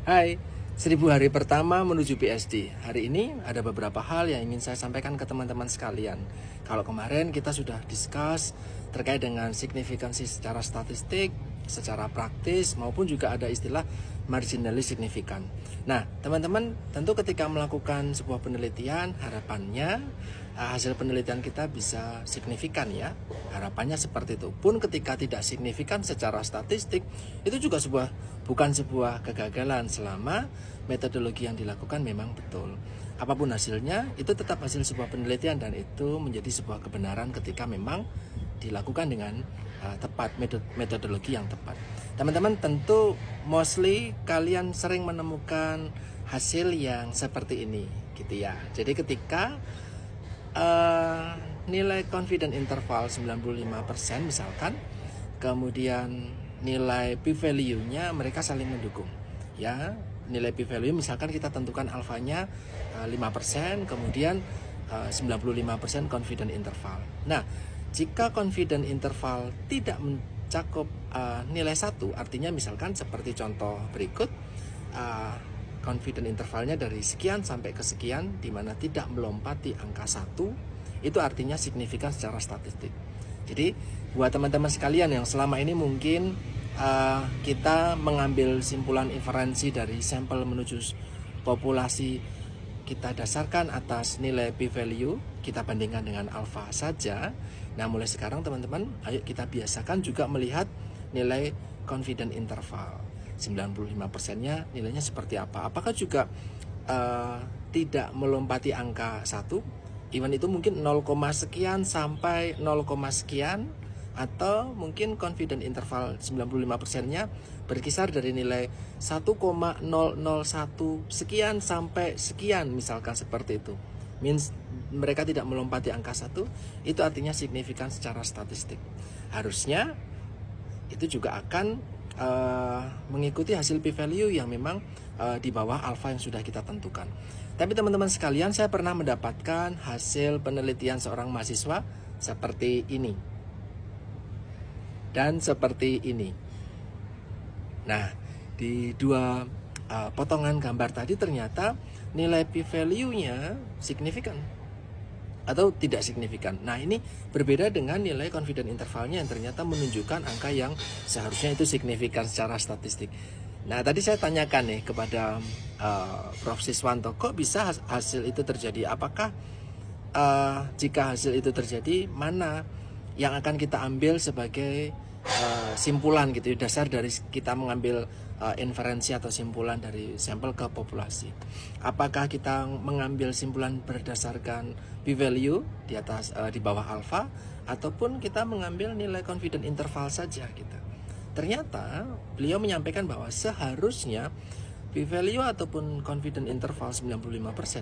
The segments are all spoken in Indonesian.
Hai, 1000 hari pertama menuju PhD. Hari ini ada beberapa hal yang ingin saya sampaikan ke teman-teman sekalian. Kalau kemarin kita sudah discuss terkait dengan signifikansi secara statistik, secara praktis, maupun juga ada istilah marginally signifikan. Nah, teman-teman tentu ketika melakukan sebuah penelitian, harapannya hasil penelitian kita bisa signifikan ya. Harapannya seperti itu. Pun ketika tidak signifikan secara statistik, itu juga bukan sebuah kegagalan selama metodologi yang dilakukan memang betul. Apapun hasilnya, itu tetap hasil sebuah penelitian dan itu menjadi sebuah kebenaran ketika memang dilakukan dengan tepat, metodologi yang tepat. Teman-teman tentu mostly kalian sering menemukan hasil yang seperti ini gitu ya. Jadi ketika nilai confident interval 95% misalkan, kemudian nilai p-value-nya mereka saling mendukung ya. Nilai p-value misalkan kita tentukan alfanya 5%, kemudian 95% confident interval. Nah, jika confident interval tidak mencakup nilai 1, artinya misalkan seperti contoh berikut, confident intervalnya dari sekian sampai ke sekian, di mana tidak melompati angka 1, itu artinya signifikan secara statistik. Jadi buat teman-teman sekalian yang selama ini mungkin kita mengambil simpulan inferensi dari sampel menuju populasi, kita dasarkan atas nilai p-value, kita bandingkan dengan alfa saja. Nah, mulai sekarang teman-teman, ayo kita biasakan juga melihat nilai confident interval. 95%-nya nilainya seperti apa? Apakah juga tidak melompati angka 1? Even itu mungkin 0, sekian sampai 0, sekian, atau mungkin confident interval 95%-nya berkisar dari nilai 1,001 sekian sampai sekian, misalkan seperti itu. Means mereka tidak melompati angka 1, itu artinya signifikan secara statistik. Harusnya itu juga akan mengikuti hasil p-value yang memang di bawah alfa yang sudah kita tentukan. Tapi teman-teman sekalian, saya pernah mendapatkan hasil penelitian seorang mahasiswa seperti ini dan seperti ini. Nah, di dua potongan gambar tadi ternyata nilai p-value-nya signifikan atau tidak signifikan. Nah, ini berbeda dengan nilai confident intervalnya yang ternyata menunjukkan angka yang seharusnya itu signifikan secara statistik. Nah, tadi saya tanyakan nih kepada Prof. Siswanto, kok bisa hasil itu terjadi? Apakah jika hasil itu terjadi, mana yang akan kita ambil sebagai simpulan gitu, dasar dari kita mengambil inferensi atau simpulan dari sampel ke populasi? Apakah kita mengambil simpulan berdasarkan p-value di atas di bawah alfa, ataupun kita mengambil nilai confident interval saja gitu? Ternyata beliau menyampaikan bahwa seharusnya p-value ataupun confident interval 95%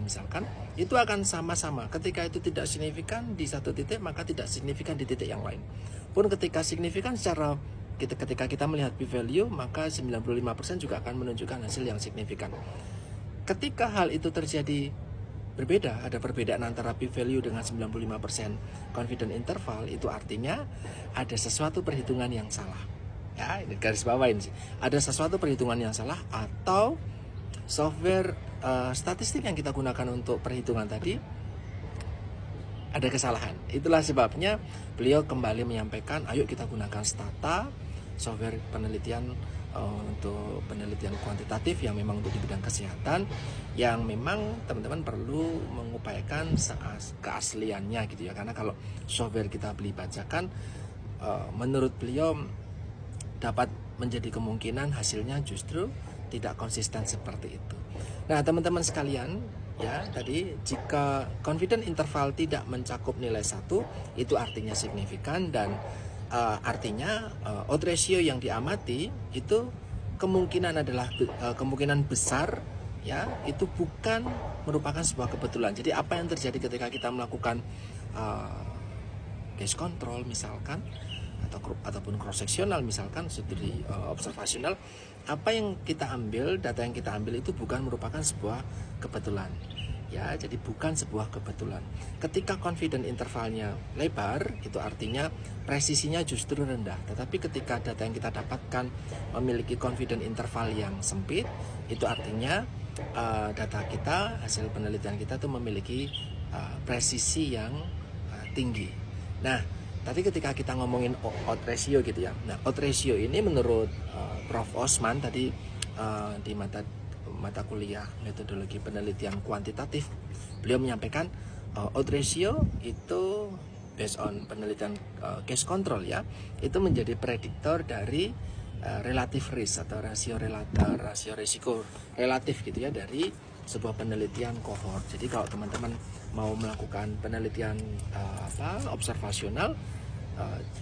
misalkan, itu akan sama-sama. Ketika itu tidak signifikan di satu titik, maka tidak signifikan di titik yang lain. Pun ketika signifikan ketika kita melihat p-value, maka 95% juga akan menunjukkan hasil yang signifikan. Ketika hal itu terjadi berbeda, ada perbedaan antara p-value dengan 95% confident interval, itu artinya ada sesuatu perhitungan yang salah. Ya, ini garis bawain sih. Ada sesuatu perhitungan yang salah, atau software statistik yang kita gunakan untuk perhitungan tadi ada kesalahan. Itulah sebabnya beliau kembali menyampaikan, ayo kita gunakan Stata, software penelitian untuk penelitian kuantitatif yang memang untuk di bidang kesehatan, yang memang teman-teman perlu mengupayakan keasliannya gitu ya. Karena kalau software kita beli bajakan, menurut beliau dapat menjadi kemungkinan hasilnya justru tidak konsisten seperti itu. Nah, teman-teman sekalian, ya tadi jika confident interval tidak mencakup nilai 1, itu artinya signifikan, dan artinya odds ratio yang diamati itu kemungkinan adalah kemungkinan besar ya, itu bukan merupakan sebuah kebetulan. Jadi apa yang terjadi ketika kita melakukan case control misalkan, ataupun cross sectional misalkan, studi observasional, apa yang kita ambil, data yang kita ambil itu bukan merupakan sebuah kebetulan. ya, jadi bukan sebuah kebetulan. Ketika confidence intervalnya lebar, itu artinya presisinya justru rendah. Tetapi ketika data yang kita dapatkan memiliki confidence interval yang sempit, itu artinya data kita, hasil penelitian kita itu memiliki presisi yang tinggi. Nah, tadi ketika kita ngomongin odds ratio gitu ya. Nah, odds ratio ini menurut Prof. Osman tadi di mata kuliah metodologi penelitian kuantitatif, beliau menyampaikan odds ratio itu based on penelitian case control ya, itu menjadi prediktor dari relative risk atau rasio risiko relatif gitu ya dari sebuah penelitian cohort. Jadi kalau teman-teman mau melakukan penelitian observasional,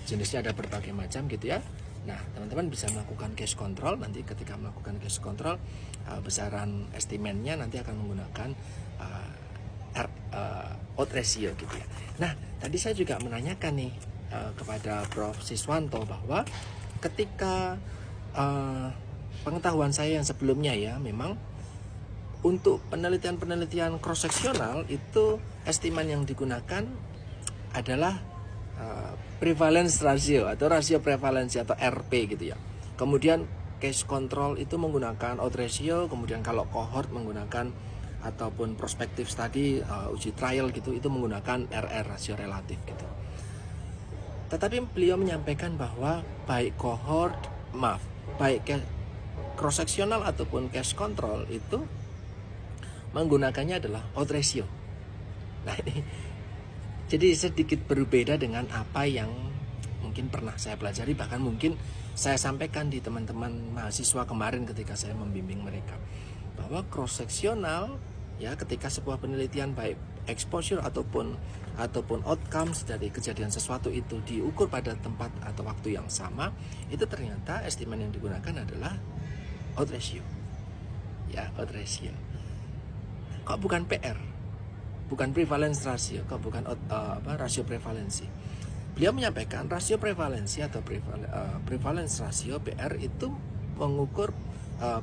jenisnya ada berbagai macam gitu ya. Nah, teman-teman bisa melakukan case control. Nanti ketika melakukan case control, besaran estimatnya nanti akan menggunakan odds ratio gitu ya. Nah, tadi saya juga menanyakan nih kepada Prof. Siswanto bahwa ketika pengetahuan saya yang sebelumnya ya, memang untuk penelitian-penelitian cross-seksional itu estiman yang digunakan adalah prevalence ratio atau rasio prevalensi atau RP gitu ya. Kemudian case control itu menggunakan odds ratio, kemudian kalau cohort menggunakan ataupun prospective study uji trial gitu itu menggunakan RR rasio relatif gitu. Tetapi beliau menyampaikan bahwa baik cross sectional ataupun case control itu menggunakannya adalah odds ratio. Nah, ini jadi sedikit berbeda dengan apa yang mungkin pernah saya pelajari, bahkan mungkin saya sampaikan di teman-teman mahasiswa kemarin ketika saya membimbing mereka, bahwa cross sectional ya, ketika sebuah penelitian baik exposure ataupun outcomes dari kejadian sesuatu itu diukur pada tempat atau waktu yang sama, itu ternyata estiman yang digunakan adalah odds ratio. Ya, odds ratio. Kok bukan PR? Bukan prevalence ratio, kok bukan rasio prevalensi. Beliau menyampaikan rasio prevalensi atau prevalence ratio PR itu mengukur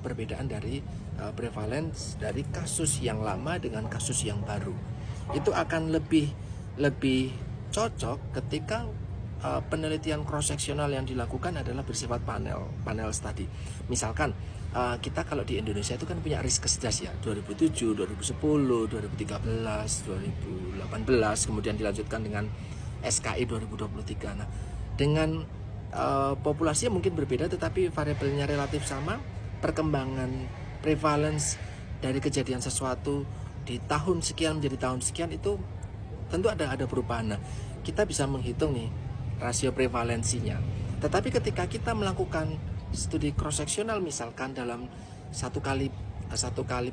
perbedaan dari prevalence dari kasus yang lama dengan kasus yang baru. Itu akan lebih cocok ketika penelitian cross sectional yang dilakukan adalah bersifat panel study. Misalkan kita kalau di Indonesia itu kan punya risk kesedas ya, 2007, 2010, 2013, 2018, kemudian dilanjutkan dengan SKI 2023. Nah, dengan populasi yang mungkin berbeda tetapi variabelnya relatif sama, perkembangan prevalence dari kejadian sesuatu di tahun sekian menjadi tahun sekian itu tentu ada perubahan. Nah, kita bisa menghitung nih rasio prevalensinya. Tetapi ketika kita melakukan studi cross sectional misalkan dalam satu kali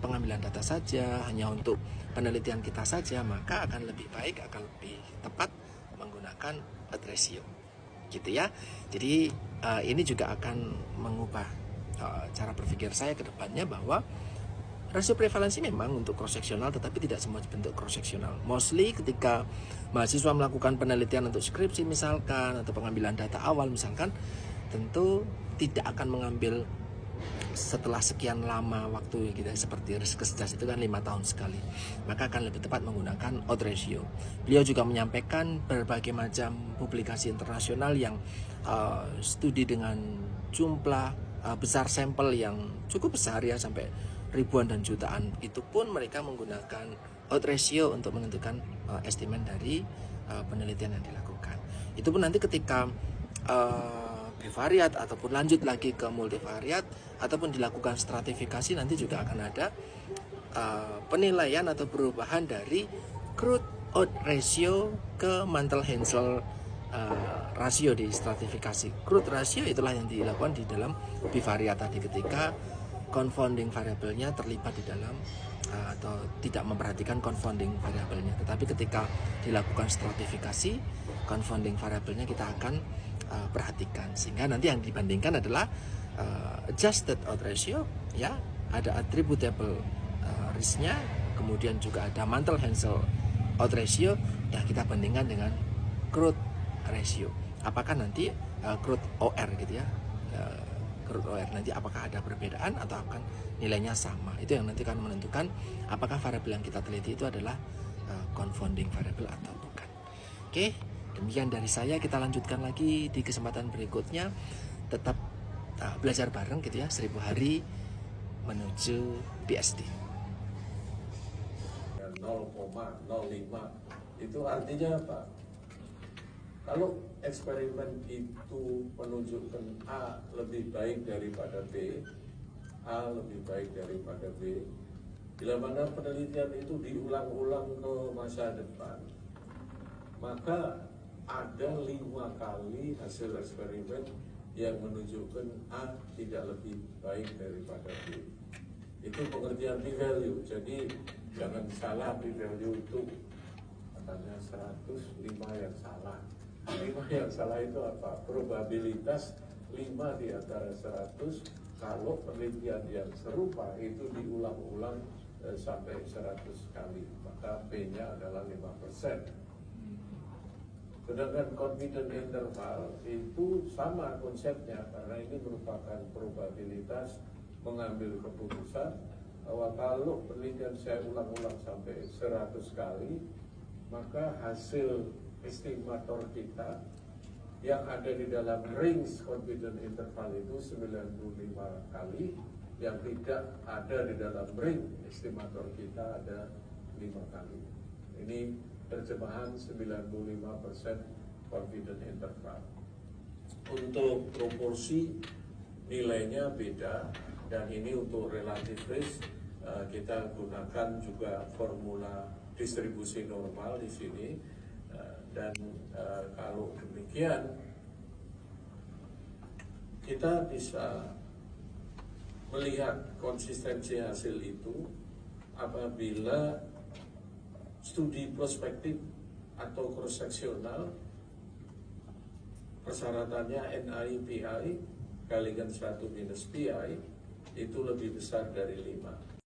pengambilan data saja, hanya untuk penelitian kita saja, maka akan lebih baik, akan lebih tepat menggunakan odds ratio gitu ya. Jadi ini juga akan mengubah cara berpikir saya ke depannya, bahwa rasio prevalensi memang untuk cross sectional, tetapi tidak semua bentuk cross sectional. Mostly ketika mahasiswa melakukan penelitian untuk skripsi misalkan, atau pengambilan data awal misalkan, tentu tidak akan mengambil setelah sekian lama waktu gitu, seperti risk kesedas itu kan 5 tahun sekali, maka akan lebih tepat menggunakan odds ratio. Beliau juga menyampaikan berbagai macam publikasi internasional yang studi dengan jumlah besar sampel yang cukup besar ya, sampai ribuan dan jutaan, itu pun mereka menggunakan odds ratio untuk menentukan estiman dari penelitian yang dilakukan. Itu pun nanti ketika bivariat ataupun lanjut lagi ke multivariat ataupun dilakukan stratifikasi, nanti juga akan ada penilaian atau perubahan dari crude odds ratio ke Mantel-Haenszel rasio di stratifikasi. Crude ratio itulah yang dilakukan di dalam bivariat tadi, ketika confounding variabelnya terlibat di dalam atau tidak memperhatikan confounding variabelnya. Tetapi ketika dilakukan stratifikasi, confounding variabelnya kita akan perhatikan, sehingga nanti yang dibandingkan adalah adjusted odds ratio ya, ada attributable risknya, kemudian juga ada Mantel-Haenszel odds ratio ya, kita bandingkan dengan crude ratio. Apakah nanti crude OR gitu ya, nanti apakah ada perbedaan atau akan nilainya sama. Itu yang nanti akan menentukan apakah variabel yang kita teliti itu adalah confounding variable atau bukan. Oke, demikian dari saya. Kita lanjutkan lagi di kesempatan berikutnya. Tetap belajar bareng gitu ya, 1000 hari menuju PhD. 0,05 itu artinya apa? Kalau eksperimen itu menunjukkan A lebih baik daripada B, A lebih baik daripada B, bila mana penelitian itu diulang-ulang ke masa depan, maka ada 5 kali hasil eksperimen yang menunjukkan A tidak lebih baik daripada B. Itu pengertian p-value. Jadi jangan salah, p-value itu katanya 100, 5 yang salah. 5 yang salah itu apa? Probabilitas 5 di antara 100 kalau penelitian yang serupa itu diulang-ulang sampai 100 kali, maka P-nya adalah 5%. Sedangkan confidence interval itu sama konsepnya, karena ini merupakan probabilitas mengambil keputusan bahwa kalau penelitian saya ulang-ulang sampai 100 kali, maka hasil estimator kita yang ada di dalam range confidence interval itu 95 kali, yang tidak ada di dalam range estimator kita ada 5 kali. Ini terjemahan 95% confidence interval. Untuk proporsi nilainya beda, dan ini untuk relative risk kita gunakan juga formula distribusi normal di sini. Dan kalau demikian kita bisa melihat konsistensi hasil itu apabila studi prospektif atau cross seksional persyaratannya NI/PI kalikan 1 minus PI itu lebih besar dari 5.